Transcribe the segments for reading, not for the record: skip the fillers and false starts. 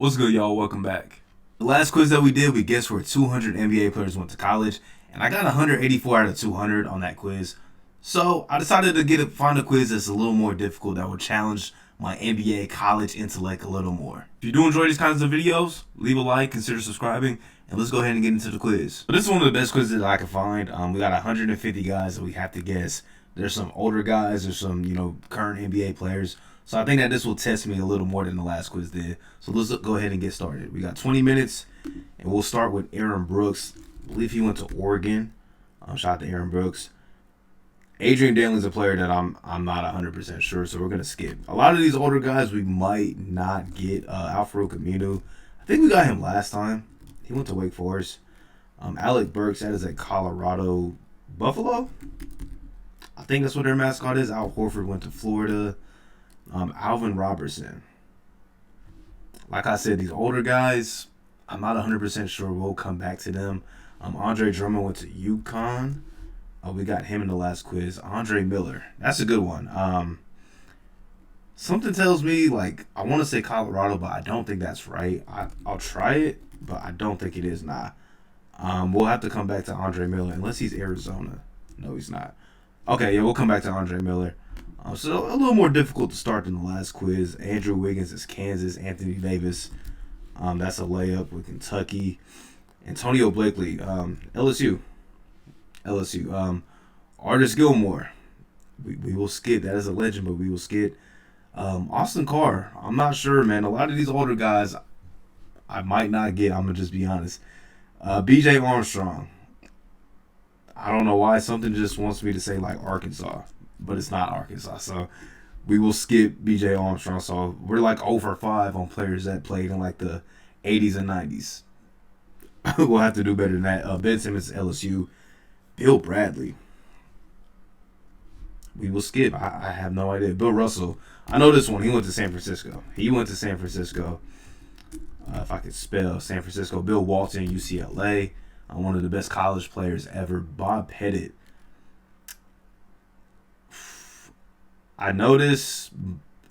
What's good, y'all? Welcome back. The last quiz that we did, we guessed where 200 NBA players went to college, and I got 184 out of 200 on that quiz. So I decided to find a quiz that's a little more difficult that will challenge my NBA college intellect a little more. If you do enjoy these kinds of videos, leave a like, consider subscribing, and let's go ahead and get into the quiz. But this is one of the best quizzes that I could find. We got 150 guys that we have to guess. There's some older guys, there's some current NBA players. So I think that this will test me a little more than the last quiz did. So let's go ahead and get started. We got 20 minutes, and we'll start with Aaron Brooks. I believe he went to Oregon. Shout out to Aaron Brooks. Adrian Dantley's a player that I'm not 100% sure, so we're going to skip. A lot of these older guys we might not get. Al-Farouq Aminu, I think we got him last time. He went to Wake Forest. Alec Burks, that is at Colorado Buffalo. I think that's what their mascot is. Al Horford went to Florida. Alvin Robertson. Like I said, these older guys, I'm not 100% sure. We'll come back to them. Andre Drummond went to UConn. We got him in the last quiz. Andre Miller. That's a good one. Something tells me, I want to say Colorado, but I don't think that's right. I'll try it, but I don't think it is not. We'll have to come back to Andre Miller, unless he's Arizona. No, he's not. Okay, yeah, we'll come back to Andre Miller. So a little more difficult to start than the last quiz. Andrew Wiggins is Kansas. Anthony Davis, that's a layup with Kentucky. Antonio Blakely, LSU. Artis Gilmore, we will skip. That is a legend, but we will skip. Austin Carr, I'm not sure, man. A lot of these older guys, I might not get. I'm gonna just be honest. B.J. Armstrong. I don't know why. Something just wants me to say Arkansas, but it's not Arkansas. So we will skip B.J. Armstrong. So we're 0 for 5 on players that played in the 80s and 90s. We'll have to do better than that. Ben Simmons, LSU. Bill Bradley. We will skip. I have no idea. Bill Russell. I know this one. He went to San Francisco. If I could spell San Francisco. Bill Walton, UCLA. One of the best college players ever. Bob Pettit. I know this.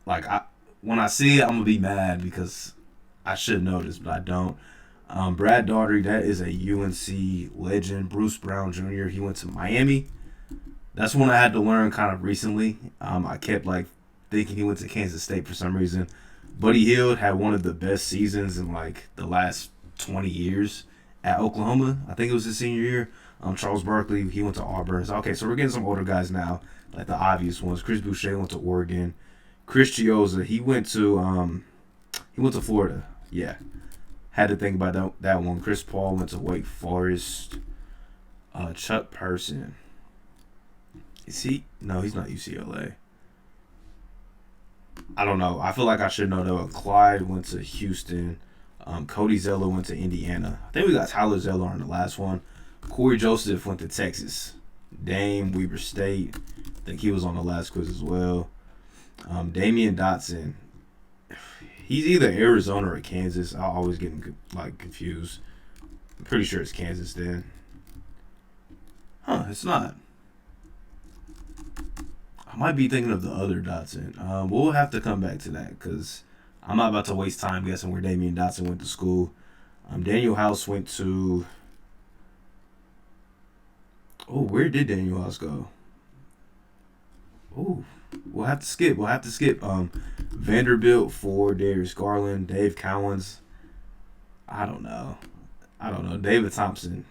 When I see it, I'm going to be mad because I should know this, but I don't. Brad Daugherty, that is a UNC legend. Bruce Brown Jr., he went to Miami. That's one I had to learn kind of recently. I kept thinking he went to Kansas State for some reason. Buddy Hield had one of the best seasons in the last 20 years at Oklahoma. I think it was his senior year. Charles Barkley, he went to Auburn. So, okay, so we're getting some older guys now, the obvious ones. Chris Boucher went to Oregon. Chris Chiozza, he went to Florida. Yeah. Had to think about that one. Chris Paul went to Wake Forest. Chuck Person. Is he? No, he's not UCLA. I don't know. I feel like I should know though. Clyde went to Houston. Cody Zeller went to Indiana. I think we got Tyler Zeller on the last one. Corey Joseph went to Texas. Dame, Weber State. I think he was on the last quiz as well. Damian Dotson. He's either Arizona or Kansas. I always get confused. I'm pretty sure it's Kansas then. Huh, it's not. I might be thinking of the other Dotson. We'll have to come back to that because I'm not about to waste time guessing where Damian Dotson went to school. Daniel House went to... Oh, where did Daniel House go? Oh, we'll have to skip. Vanderbilt for Darius Garland, Dave Cowens. I don't know. David Thompson.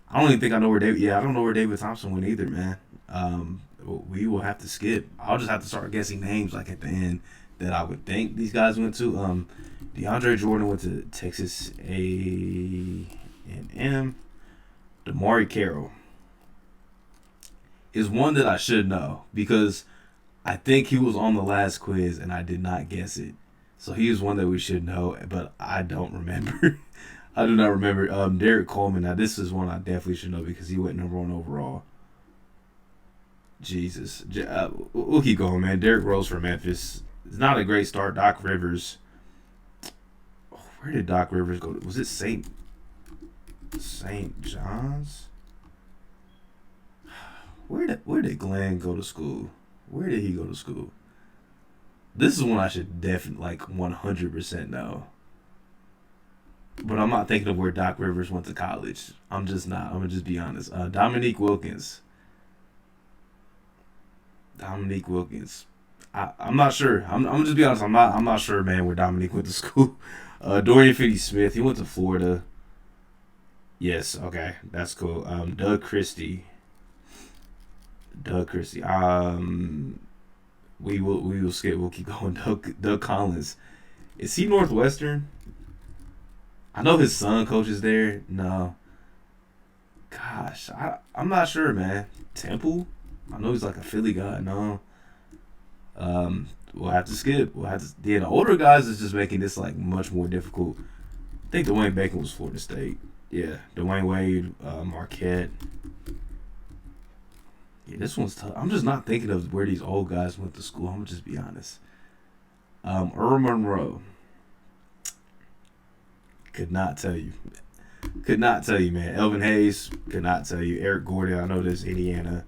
I don't even think I know where David. Yeah, I don't know where David Thompson went either, man. We will have to skip. I'll just have to start guessing names at the end that I would think these guys went to. DeAndre Jordan went to Texas A&M. DeMarre Carroll is one that I should know because I think he was on the last quiz and I did not guess it. So he is one that we should know, but I don't remember. I do not remember. Derek Coleman. Now this is one I definitely should know because he went number 1 overall. Jesus. We'll keep going, man. Derrick Rose from Memphis. It's not a great start. Doc Rivers. Where did Doc Rivers go? Was it St. John's? Where did Glenn go to school? Where did he go to school? This is one I should definitely 100% know. but I'm not thinking of where Doc Rivers went to college. I'm just not. I'm gonna just be honest. Dominique Wilkins. Dominique Wilkins. I'm not sure. I'm just be honest. I'm not sure, man, where Dominique went to school. Dorian Finney-Smith. He went to Florida. Yes. Okay, that's cool. Doug Christie. Doug Christie. We will skip. We'll keep going. Doug Collins. Is he Northwestern? I know his son coaches there. No. Gosh, I'm not sure, man. Temple. I know he's like a Philly guy. No. We'll have to skip. We'll have to. Yeah, the older guys is just making this like much more difficult. I think Dwayne Bacon was Florida State. Yeah, Dwayne Wade, Marquette. Yeah, this one's tough. I'm just not thinking of where these old guys went to school. I'm gonna just be honest. Earl Monroe. Could not tell you. Could not tell you, man. Elvin Hayes. Could not tell you. Eric Gordon. I know this. Indiana.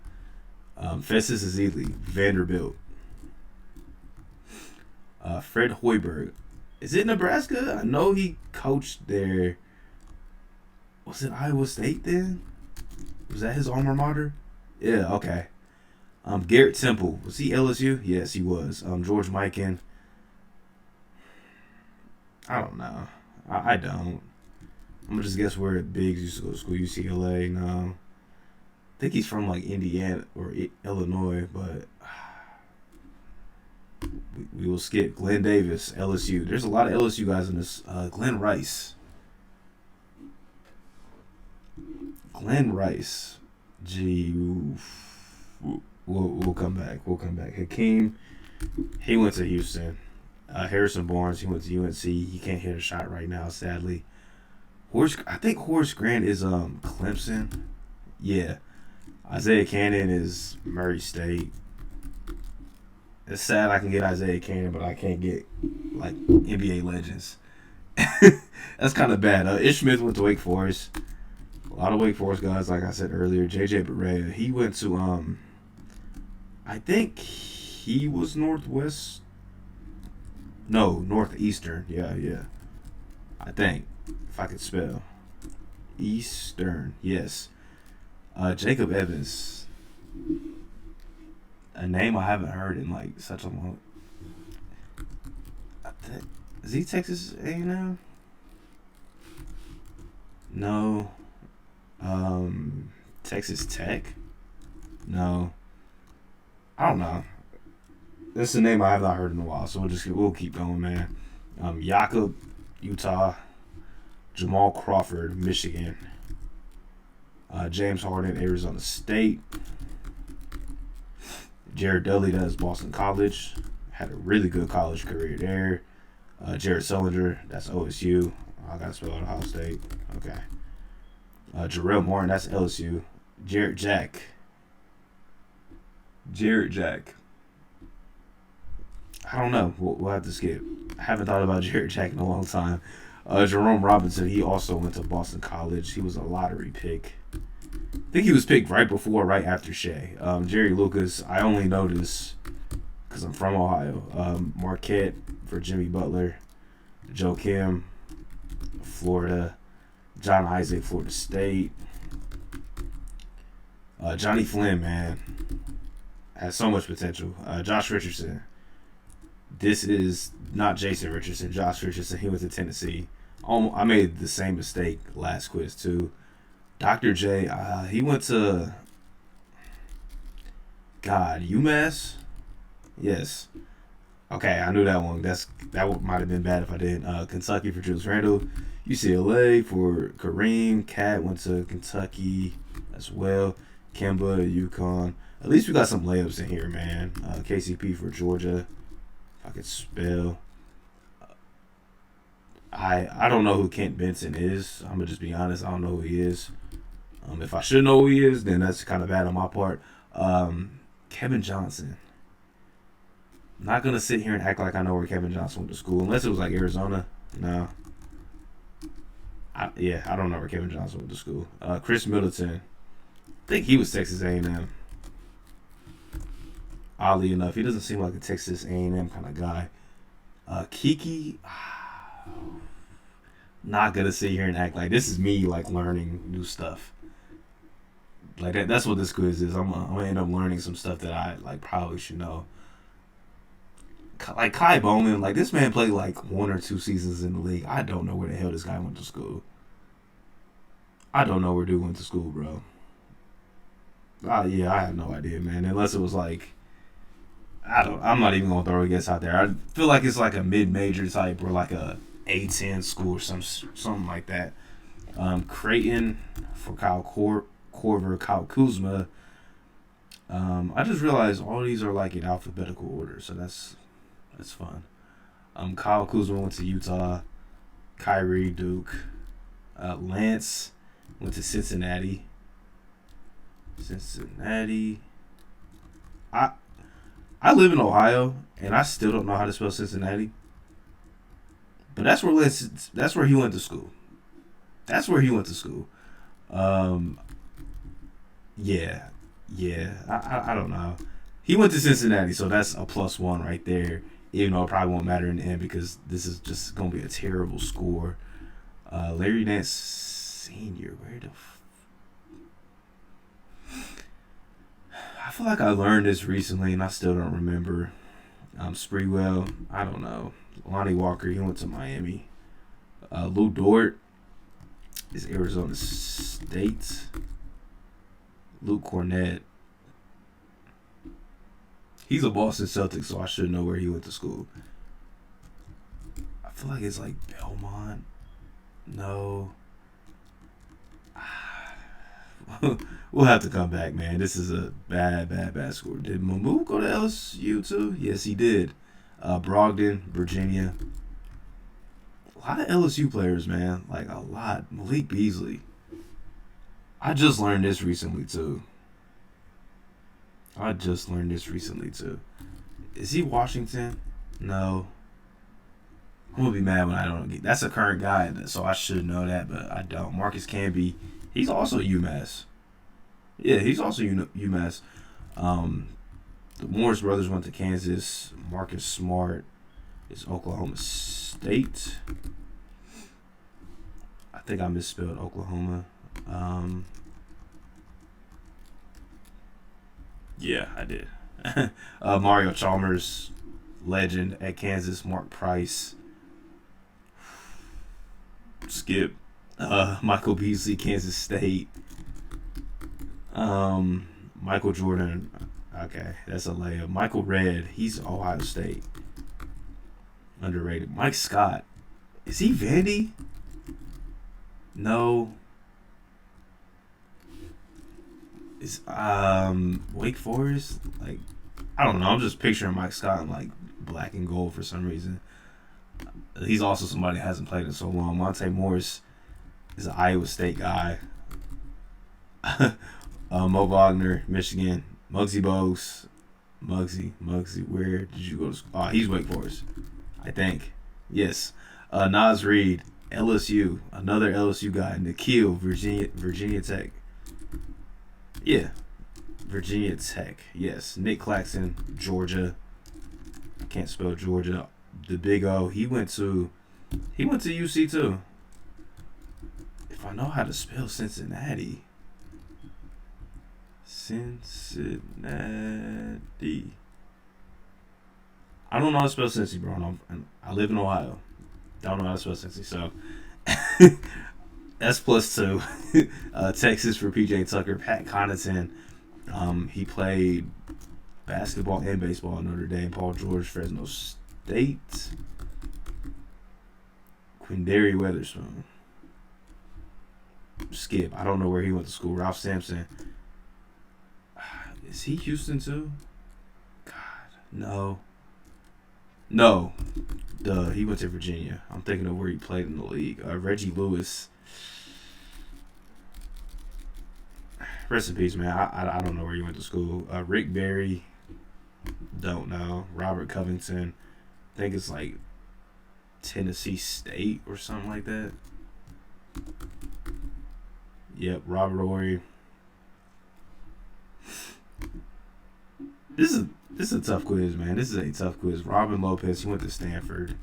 Festus Ezeli. Vanderbilt. Fred Hoiberg. Is it Nebraska? I know he coached there. Was it Iowa State then? Was that his alma mater? Yeah, okay. Garrett Temple. Was he LSU? Yes, he was. George Mikan. I don't know. I don't. I'm gonna just guess where Biggs used to go to school. UCLA. No. I think he's from like Indiana or Illinois, but we will skip. Glenn Davis, LSU. There's a lot of LSU guys in this. Glenn Rice. Glenn Rice. Gee, we'll come back. We'll come back. Hakeem, he went to Houston. Harrison Barnes, he went to UNC. He can't hit a shot right now, sadly. I think Horace Grant is Clemson. Yeah. Isaiah Cannon is Murray State. It's sad I can get Isaiah Cannon, but I can't get like NBA legends. That's kind of bad. Ish Smith went to Wake Forest. A lot of Wake Forest guys, like I said earlier. JJ Barea, he went to I think he was Northwest. No, Northeastern. Yeah. I think, if I could spell. Eastern, yes. Jacob Evans. A name I haven't heard in like such a long. Is he Texas A&M? No. Texas Tech? No. I don't know. This is a name I have not heard in a while, so we'll keep going, man. Jakob, Utah. Jamal Crawford, Michigan. James Harden, Arizona State. Jared Dudley does Boston College. Had a really good college career there. Jared Sullinger, that's OSU. I gotta spell out Ohio State. Okay. Jarrell Martin, that's LSU. Jarrett Jack. I don't know. We'll have to skip. I haven't thought about Jarrett Jack in a long time. Jerome Robinson, he also went to Boston College. He was a lottery pick. I think he was picked right before, right after Shea. Jerry Lucas, I only know this because I'm from Ohio. Marquette for Jimmy Butler. Joe Kim, Florida. John Isaac, Florida State. Johnny Flynn, man, has so much potential. Josh Richardson. This is not Jason Richardson. Josh Richardson, he went to Tennessee. I made the same mistake last quiz, too. Dr. J, he went to, UMass? Yes. Okay, I knew that one. That might have been bad if I didn't. Kentucky for Julius Randle. UCLA for Kareem. Cat went to Kentucky as well. Kemba, UConn. At least we got some layups in here, man. KCP for Georgia. If I could spell. I don't know who Kent Benson is. I'm going to just be honest. I don't know who he is. If I should know who he is, then that's kind of bad on my part. Kevin Johnson. I'm not going to sit here and act like I know where Kevin Johnson went to school. Unless it was like Arizona. No. I don't know where Kevin Johnson went to school. Chris Middleton. I think he was Texas A&M. Oddly enough, he doesn't seem like a Texas A&M kind of guy. Kiki. Not gonna sit here and act like this is me like learning new stuff. Like that's what this quiz is. I'm gonna end up learning some stuff that I like probably should know. Like Kai Bowman, like this man played like 1 or 2 seasons in the league. I don't know where the hell this guy went to school. I don't know where dude went to school, bro. Yeah, I have no idea, man. Unless it was like I don't. I'm not even gonna throw a guess out there. I feel like it's like a mid-major type or like a A10 school or something like that. Creighton for Corver, Kyle Kuzma. I just realized all these are like in alphabetical order, so that's fun. Kyle Kuzma went to Utah. Kyrie Duke. Lance went to Cincinnati. I I live in Ohio, and I still don't know how to spell Cincinnati. But that's where he went to school. That's where he went to school. Um, yeah, yeah. I don't know. He went to Cincinnati, so that's a +1 right there. Even though it probably won't matter in the end because this is just gonna be a terrible score. Larry Nance Senior, where the I feel like I learned this recently and I still don't remember. Spreewell, I don't know. Lonnie Walker, he went to Miami. Lou Dort is Arizona State. Luke Cornett, he's a Boston Celtic, so I should know where he went to school. I feel like it's like Belmont. No. We'll have to come back, man. This is a bad score. Did Mamu go to LSU too? Yes, he did. Brogdon, Virginia. A lot of LSU players, man. Like a lot. Malik Beasley. I just learned this recently too. Is he Washington? No. I'm gonna be mad when I don't get. That's a current guy, so I should know that, but I don't. Marcus Camby. He's also UMass. Yeah, he's also UMass. The Morris brothers went to Kansas. Marcus Smart is Oklahoma State. I think I misspelled Oklahoma. Yeah, I did. Mario Chalmers, legend at Kansas. Mark Price. Skip. Michael Beasley, Kansas State. Michael Jordan. Okay, that's a layup. Michael Redd, he's Ohio State. Underrated. Mike Scott. Is he Vandy? No. Is Wake Forest? Like I don't know. I'm just picturing Mike Scott in like black and gold for some reason. He's also somebody that hasn't played in so long. Monte Morris is an Iowa State guy. Mo Wagner, Michigan. Muggsy Bogues. Muggsy, where did you go to school? Oh, he's Wake Forest, I think. Yes. Nas Reed, LSU. Another LSU guy. Nikhil, Virginia Tech. Yeah. Virginia Tech. Yes. Nick Claxton, Georgia. I can't spell Georgia. The Big O. He went to UC too. If I know how to spell Cincinnati. I don't know how to spell Cincy, bro. I live in Ohio. Don't know how to spell Cincy, so that's +2. Texas for PJ Tucker. Pat Connaughton. He played basketball and baseball at Notre Dame. Paul George, Fresno State. Quindary Weatherspoon. Skip. I don't know where he went to school. Ralph Sampson. Is he Houston too? God, no. No. Duh, he went to Virginia. I'm thinking of where he played in the league. Reggie Lewis. Rest in peace, man. I don't know where he went to school. Rick Barry. Don't know. Robert Covington. I think it's like Tennessee State or something like that. Yep, Robert Ory. This is a tough quiz, man. This is a tough quiz. Robin Lopez, he went to Stanford.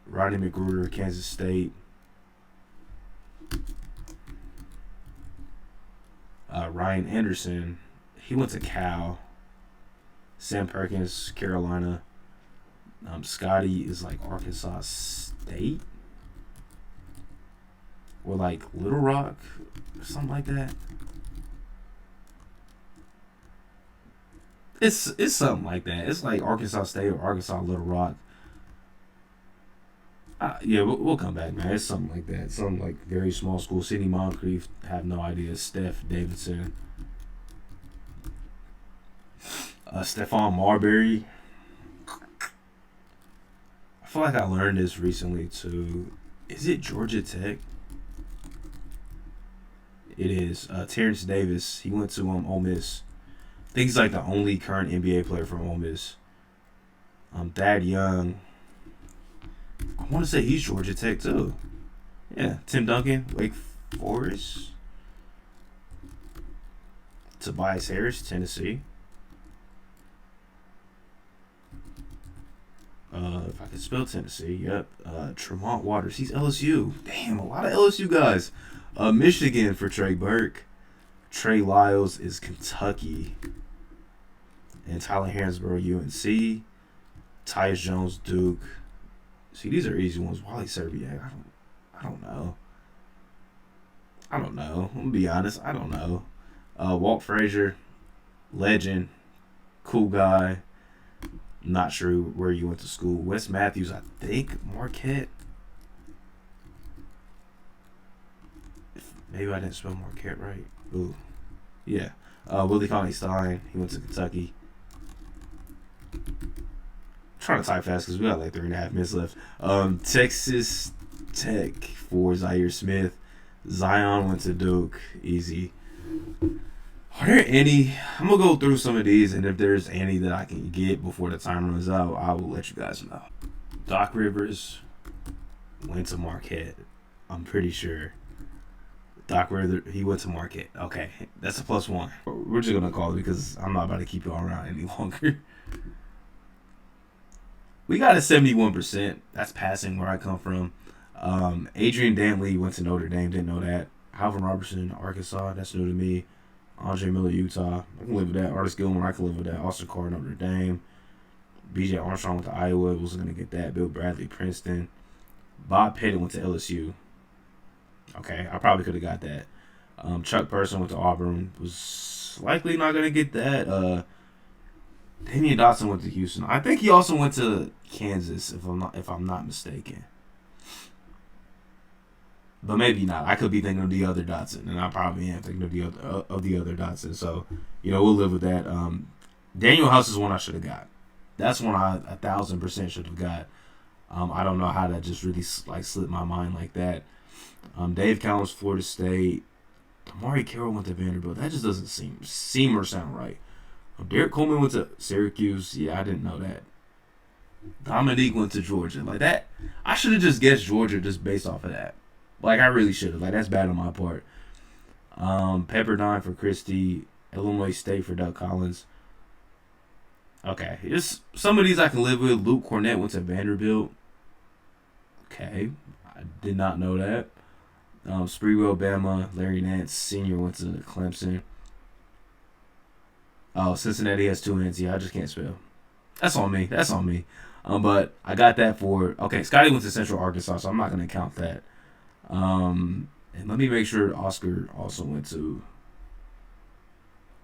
Rodney McGruder, Kansas State. Ryan Anderson, he went to Cal. Sam Perkins, Carolina. Scotty is like Arkansas State or like Little Rock or something like that. It's something like that. It's like Arkansas State or Arkansas Little Rock. Yeah, we'll come back, man. It's something like that. Some like very small school. Sidney Moncrief, have no idea. Steph Davidson. Stephon Marbury. I feel like I learned this recently too. Is it Georgia Tech? It is. Terrence Davis. He went to Ole Miss. I think he's like the only current NBA player from Ole Miss. Thad Young. I want to say he's Georgia Tech too. Yeah. Tim Duncan, Wake Forest. Tobias Harris, Tennessee. If I could spell Tennessee, yep. Tremont Waters, he's LSU. Damn, a lot of LSU guys. Michigan for Trey Burke. Trey Lyles is Kentucky. And Tyler Hansborough, UNC. Tyus Jones, Duke. See, these are easy ones. Wally Serbiak, I don't know. I'm gonna be honest. I don't know. Walt Frazier, legend, cool guy. Not sure where you went to school. Wes Matthews, I think Marquette. Maybe I didn't spell Marquette right. Ooh, yeah. Willie Cauley-Stein, he went to Kentucky. I'm trying to type fast because we got like 3.5 minutes left. Texas Tech for Zaire Smith. Zion went to Duke. Easy. Are there any? I'm going to go through some of these, and if there's any that I can get before the time runs out, I will let you guys know. Doc Rivers went to Marquette. I'm pretty sure. Doc Rivers, he went to Marquette. Okay, that's a +1. We're just going to call it because I'm not about to keep y'all around any longer. We got a 71%. That's passing where I come from. Adrian Dantley went to Notre Dame. Didn't know that. Alvin Robertson, Arkansas. That's new to me. Andre Miller, Utah. I can live with that. Artis Gilmore, I can live with that. Austin Carr, Notre Dame. B.J. Armstrong went to Iowa. Wasn't going to get that. Bill Bradley, Princeton. Bob Pettit went to LSU. Okay, I probably could have got that. Chuck Person went to Auburn. Was likely not going to get that. Damian Dotson went to Houston. I think he also went to Kansas, if I'm not mistaken. But maybe not. I could be thinking of the other Dotson, and I probably am thinking of the other Dotson. So, we'll live with that. Daniel House is one I should have got. That's one I 1,000% should have got. I don't know how that just really slipped my mind like that. Dave Cowens, Florida State. Amari Carroll went to Vanderbilt. That just doesn't seem or sound right. Derek Coleman went to Syracuse. Yeah, I didn't know that. Dominique went to Georgia. Like that, I should have just guessed Georgia just based off of that. Like, I really should have. Like, that's bad on my part. Pepperdine for Christie. Illinois State for Doug Collins. Okay. Just some of these I can live with. Luke Cornett went to Vanderbilt. Okay. I did not know that. Sprewell, Bama. Larry Nance Sr. went to Clemson. Oh, Cincinnati has 2 N's. Yeah, I just can't spell. That's on me. But I got that for... Okay, Scotty went to Central Arkansas, so I'm not going to count that. And let me make sure Oscar also went to...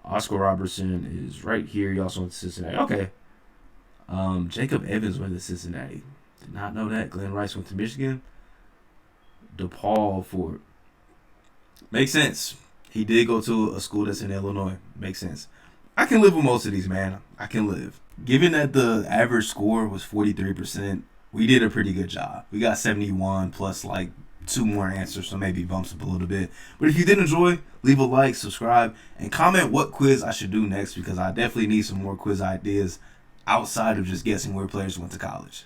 Oscar Robertson is right here. He also went to Cincinnati. Okay. Jacob Evans went to Cincinnati. Did not know that. Glenn Rice went to Michigan. DePaul for... Makes sense. He did go to a school that's in Illinois. Makes sense. I can live with most of these, man. I can live. Given that the average score was 43%, we did a pretty good job. We got 71 plus like 2 more answers, so maybe bumps up a little bit. But if you did enjoy, leave a like, subscribe, and comment what quiz I should do next because I definitely need some more quiz ideas outside of just guessing where players went to college.